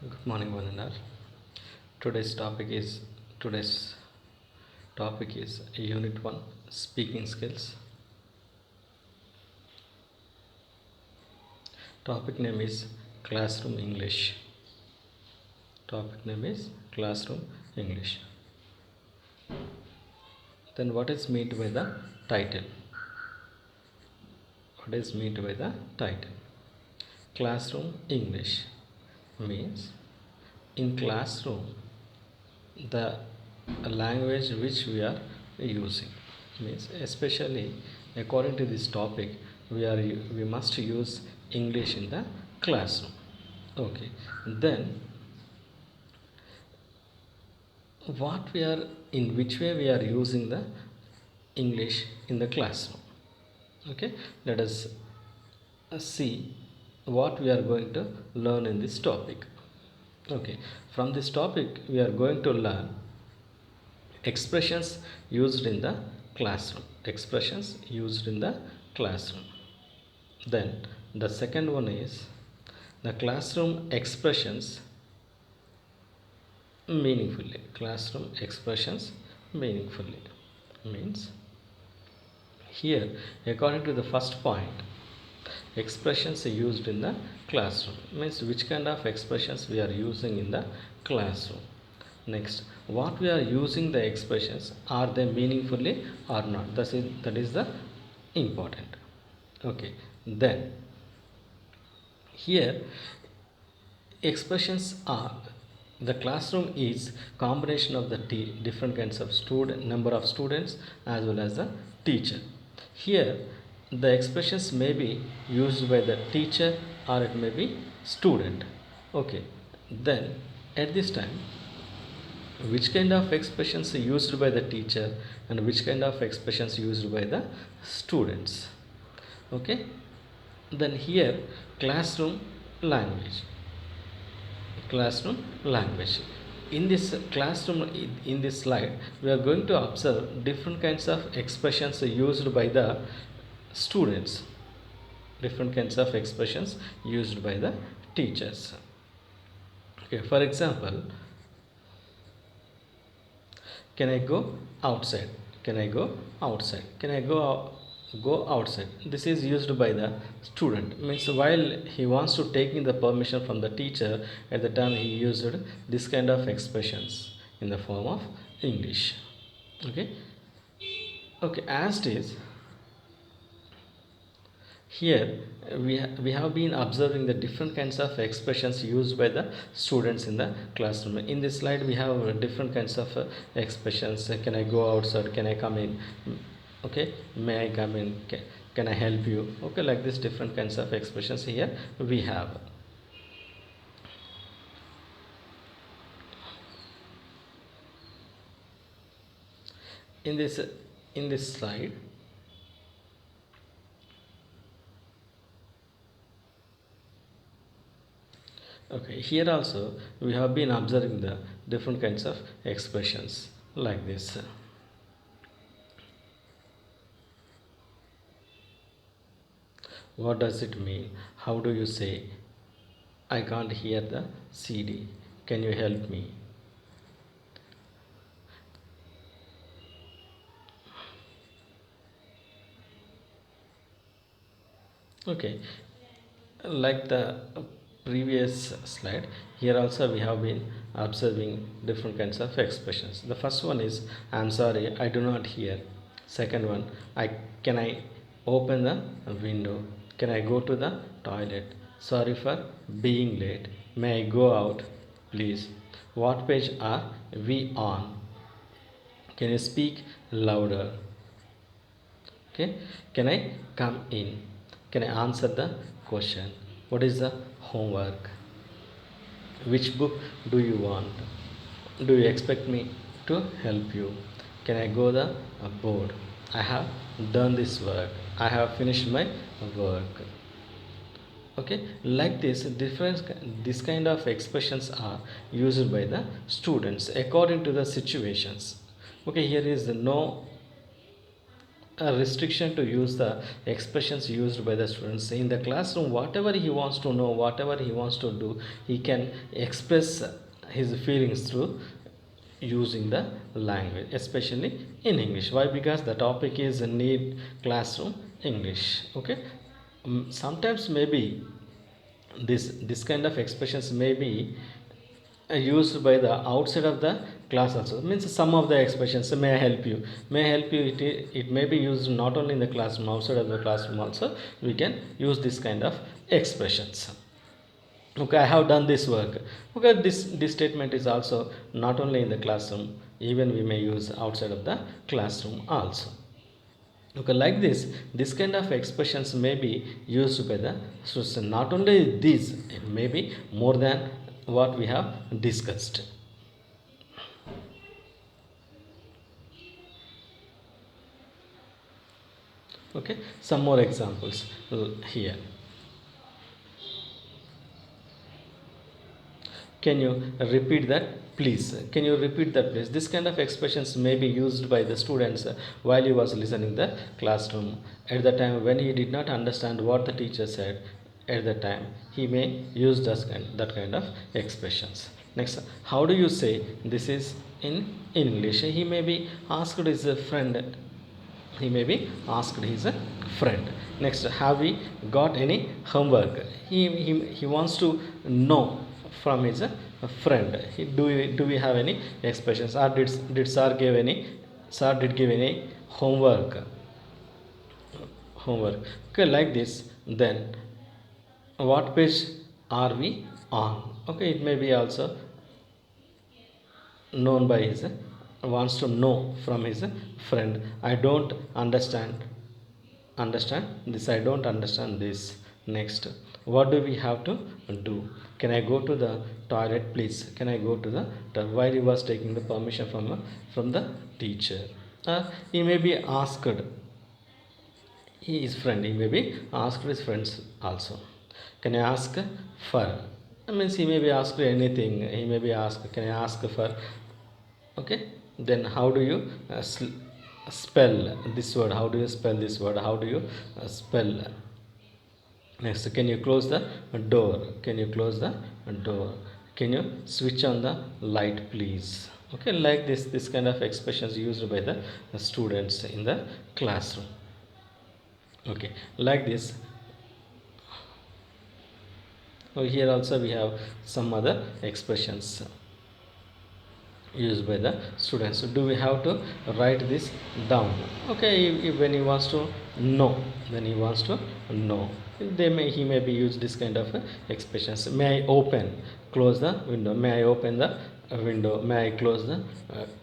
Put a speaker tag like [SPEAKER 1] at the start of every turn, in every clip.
[SPEAKER 1] Good morning, one and all. Today's topic is today's topic is Unit One, Speaking Skills. Topic name is Classroom English. Topic name is Classroom English. Then what is meant by the title? What is meant by the title? Classroom English means in classroom the language which we are using means especially according to this topic we must use English in the classroom. Okay, then what we are in which way we are using the English in the classroom. Okay, let us see what we are going to learn in this topic. Okay, from this topic we are going to learn expressions used in the classroom. Expressions used in the classroom. Then the second one is the classroom expressions meaningfully. Classroom expressions meaningfully means here according to the first point, expressions used in the classroom means which kind of expressions we are using in the classroom. Next, what we are using the expressions, are they meaningfully or not? That is the important. Okay, then here expressions are the classroom is combination of the different kinds of student number of students as well as the teacher. Here the expressions may be used by the teacher or it may be student. Okay, then at this time which kind of expressions are used by the teacher and which kind of expressions used by the students. Okay, then here classroom language. Classroom language, in this classroom, in this slide we are going to observe different kinds of expressions used by the students, different kinds of expressions used by the teachers. Okay, for example, can I go outside? Can I go outside? Can I go outside? This is used by the student, means while he wants to take in the permission from the teacher, at the time he used this kind of expressions in the form of English. Okay, okay, as it is here we have been observing the different kinds of expressions used by the students in the classroom. In this slide we have different kinds of expressions. Can I go outside? Can I come in? Okay, may I come in? Can I help you? Okay, like this different kinds of expressions here we have. In this slide okay, here also we have been observing the different kinds of expressions like this. What does it mean? How do you say I can't hear the CD? Can you help me? Okay, like the previous slide, here also we have been observing different kinds of expressions. The first one is I'm sorry, I do not hear. Second one, can I open the window? Can I go to the toilet? Sorry for being late. May I go out, please? What page are we on? Can you speak louder? Okay, can I come in? Can I answer the question? What is the homework? Which book do you want? Do you expect me to help you? Can I go the board? I have done this work. I have finished my work. Okay, like this kind of expressions are used by the students according to the situations. Okay, here is the no a restriction to use the expressions used by the students in the classroom. Whatever he wants to know, whatever he wants to do, he can express his feelings through using the language, especially in English. Why? Because the topic is need classroom English. Okay. Sometimes maybe this kind of expressions may be used by the outside of the class also. Means some of the expressions may help you, it may be used not only in the classroom, outside of the classroom also we can use this kind of expressions. Okay, I have done this work. Okay, this statement is also not only in the classroom, even we may use outside of the classroom also. Okay, like this kind of expressions may be used by the students. Not only these, it may be more than what we have discussed. Okay, some more examples here. Can you repeat that please? Can you repeat that please? This kind of expressions may be used by the students while he was listening the classroom. At the time when he did not understand what the teacher said, at the time he may use that kind of expressions. Next, how do you say this is in English? He may be asked his friend, he may be asked his friend. Next, have we got any homework? He wants to know from his friend. Do we have any expressions, or did sir did give any homework? Okay, like this. Then what page are we on? Okay, it may be also known by his wants to know from his friend. I don't understand this, I don't understand this. Next, what do we have to do? Can I go to the toilet please? Can I go to the toilet? While he was taking the permission from the teacher, he may be asked, he is friend, he may be asked his friends also. Can I ask for? That means he may be asked anything. He may be asked, can I ask for? Okay, then how do you spell this word? How do you spell this word? How do you spell? Next, can you close the door? Can you close the door? Can you switch on the light please? Okay, like this kind of expressions used by the students in the classroom. Okay, like this. Here also we have some other expressions used by the students. So do we have to write this down? Okay, when he wants to know, he may be used this kind of expressions. May I open, close the window? May I open the window? May I close the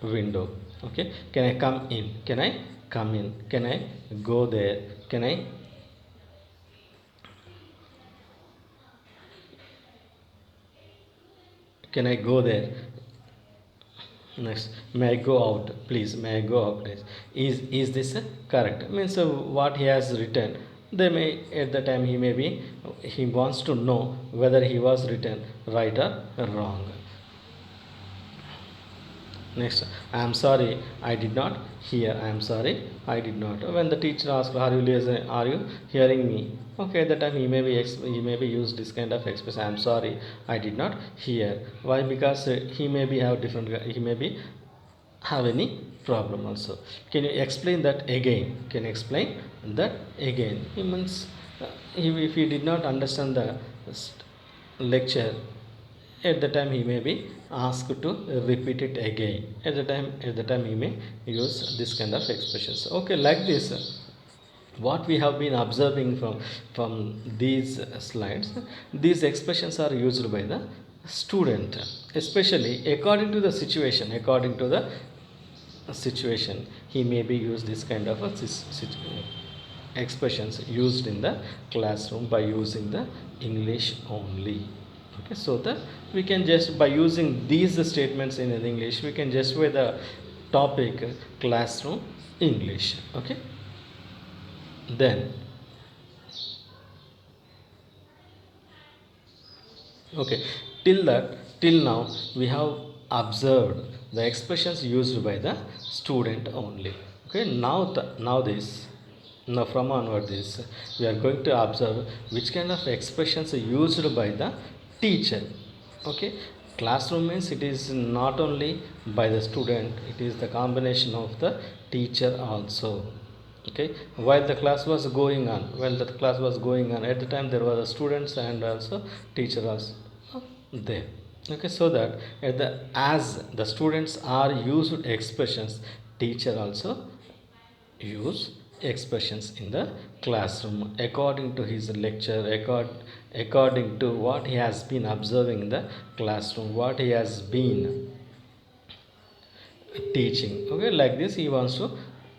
[SPEAKER 1] window? Okay, can I come in? Can I come in? Can I go there? Can I go there? Next, may I go out please? May I go out please? Is this correct? Means what he has written, they may, at the time he wants to know whether he was written right or wrong. Next, I am sorry, I did not hear. I am sorry, I did not. When the teacher asks, are you listening? Are you hearing me? Okay, at that time he may be used this kind of expression. I am sorry, I did not hear. Why? Because he may be have different. He may be have any problem also. Can you explain that again? Can you explain that again? He means if he did not understand the lecture, at the time he may be asked to repeat it again. At the time he may use this kind of expressions. Okay, like this, what we have been observing from these slides, these expressions are used by the student, especially according to the situation. He may be used this kind of expressions used in the classroom by using the English only. Okay, so that we can just, by using these statements in English, we can justify the topic classroom English. Okay, then okay, till now we have observed the expressions used by the student only. Okay, now from onward this we are going to observe which kind of expressions are used by the teacher. Okay, classroom means it is not only by the student, it is the combination of the teacher also. Okay, while the class was going on, at the time there were students and also teacher also there. Okay, so that as the students are used expressions, teacher also use expressions in the classroom according to his lecture, according to what he has been observing in the classroom, what he has been teaching. Okay, like this he wants to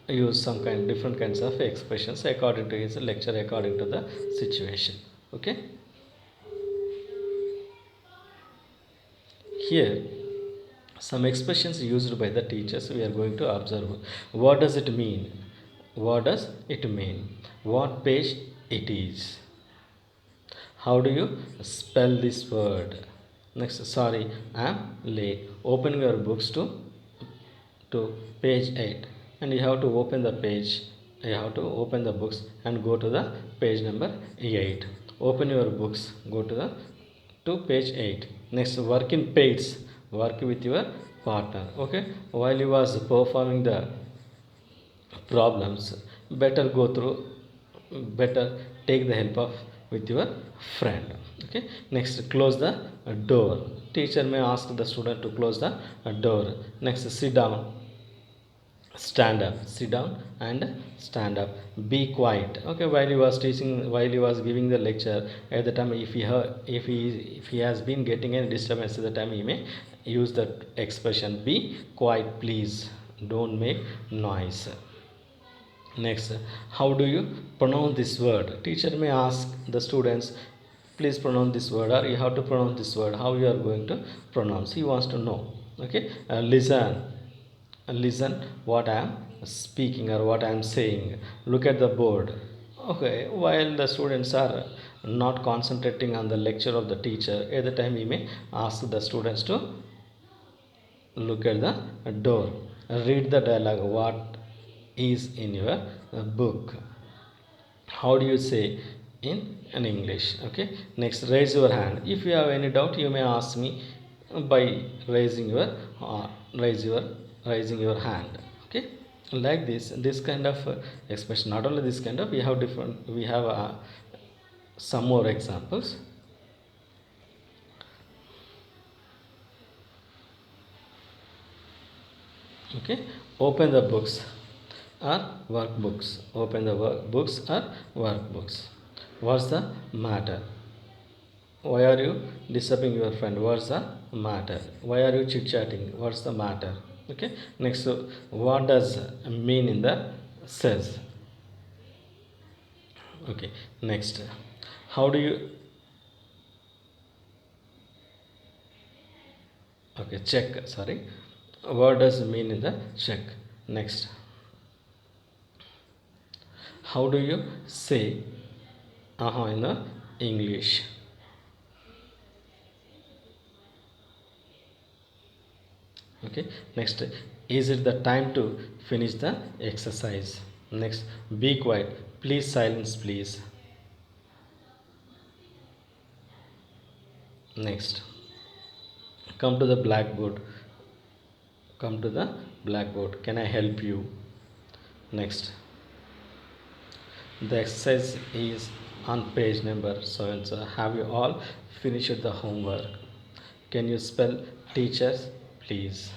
[SPEAKER 1] use some different kinds of expressions according to his lecture, according to the situation. Okay, here some expressions used by the teachers we are going to observe. What does it mean? What does it mean? What page it is? How do you spell this word? Next, sorry, I am late. Open your books to page 8, and you have to open the page. You have to open the books and go to the page number 8. Open your books, go to page 8. Next, work in pairs. Work with your partner. Okay, while you was performing the problems, better go through, better take the help of with your friend. Okay, next, close the door. Teacher may ask the student to close the door. Next, sit down, stand up. Sit down and stand up. Be quiet. Okay, while he was teaching, while he was giving the lecture, at the time if he has been getting any disturbance at the time, he may use that expression, be quiet please, don't make noise. Next, how do you pronounce this word? Teacher may ask the students, please pronounce this word, or you have to pronounce this word. How you are going to pronounce? He wants to know. Okay, listen what I am speaking or what I am saying. Look at the board. Okay, while the students are not concentrating on the lecture of the teacher, at the time he may ask the students to look at the door, read the dialogue, what is in your book. How do you say in English? Okay, next, raise your hand. If you have any doubt, you may ask me by uh, raise your raising your hand. Okay, like this kind of expression. Not only this kind of, we have some more examples. Okay, open the books or workbooks. Open the workbooks or workbooks. What's the matter? Why are you disturbing your friend? What's the matter? Why are you chit chatting? What's the matter? Okay, next, what does mean in the says? Okay, next, how do you, okay, check, sorry, what does mean in the check? Next, how do you say in the English? Okay, next, is it the time to finish the exercise? Next, be quiet, please silence please. Next, come to the blackboard, come to the blackboard, can I help you? Next, the exercise is on page number so and so. Have you all finished the homework? Can you spell teachers please?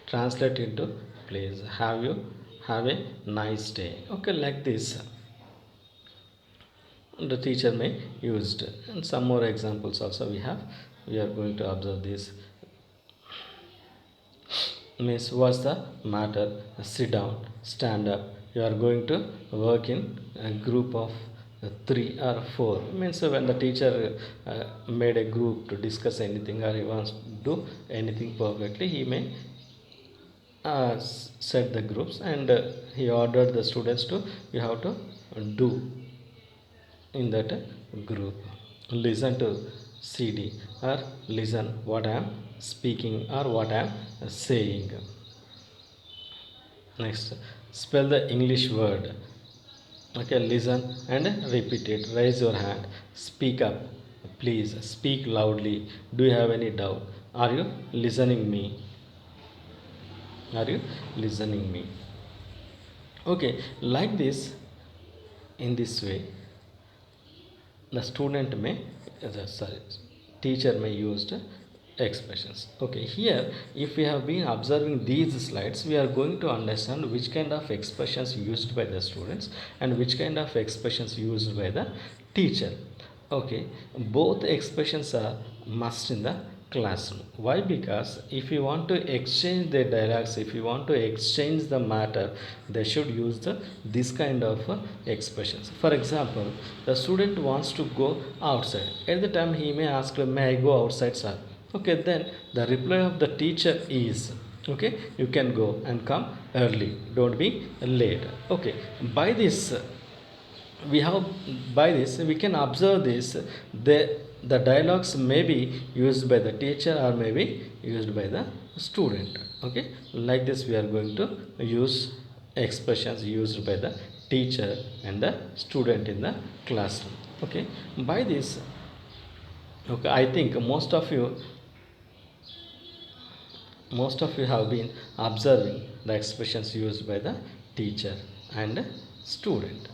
[SPEAKER 1] Translate into please. Have a nice day. Okay, like this the teacher may used, and some more examples also we have. We are going to observe this. Means, what's the matter? Sit down, stand up. You are going to work in a group of 3 or 4. Means, when the teacher made a group to discuss anything, or he wants to do anything perfectly, he may set the groups, and he ordered the students to, you have to do in that group. Listen to CD, or listen what I am speaking or what I am saying. Next, spell the English word. Okay, listen and repeat it. Raise your hand. Speak up. Please speak loudly. Do you have any doubt? Are you listening me? Are you listening me? Okay, like this, in this way, the student may, sorry, teacher may use the expressions. Okay, here if we have been observing these slides, we are going to understand which kind of expressions used by the students and which kind of expressions used by the teacher. Okay, both expressions are must in the classroom. Why? Because if you want to exchange their dialogues, if you want to exchange the matter, they should use this kind of expressions. For example, the student wants to go outside. At the time he may ask, may I go outside, sir? Okay, then the reply of the teacher is, okay, you can go and come early, don't be late. Okay, by this we have, by this we can observe this, the dialogues may be used by the teacher or may be used by the student. Okay, like this we are going to use expressions used by the teacher and the student in the classroom. Okay, by this, okay, I think most of you have been observing the expressions used by the teacher and student.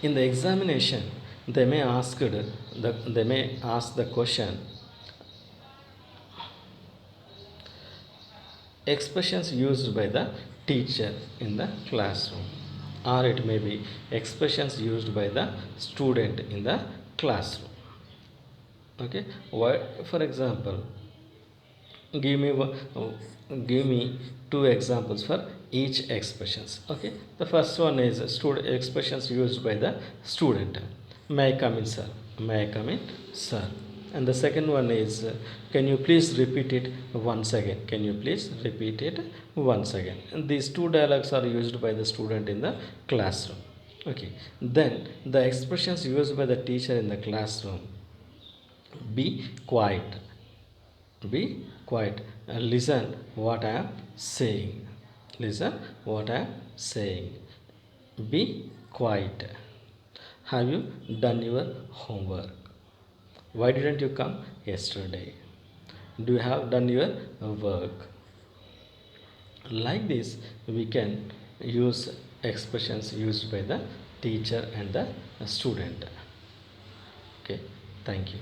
[SPEAKER 1] In the examination, they may ask the question, expressions used by the teacher in the classroom, or it may be expressions used by the student in the classroom. Okay, why? For example, give me give me two examples for each expressions. Okay, the first one is student expressions used by the student. May I come in, sir? May I come in, sir? And the second one is, can you please repeat it once again? Can you please repeat it once again? And these two dialogues are used by the student in the classroom. Okay, then the expressions used by the teacher in the classroom: be quiet, be quiet, listen what I am saying, listen what I am saying, be quiet, have you done your homework, why didn't you come yesterday, do you have done your work? Like this we can use expressions used by the teacher and the student. Okay, thank you.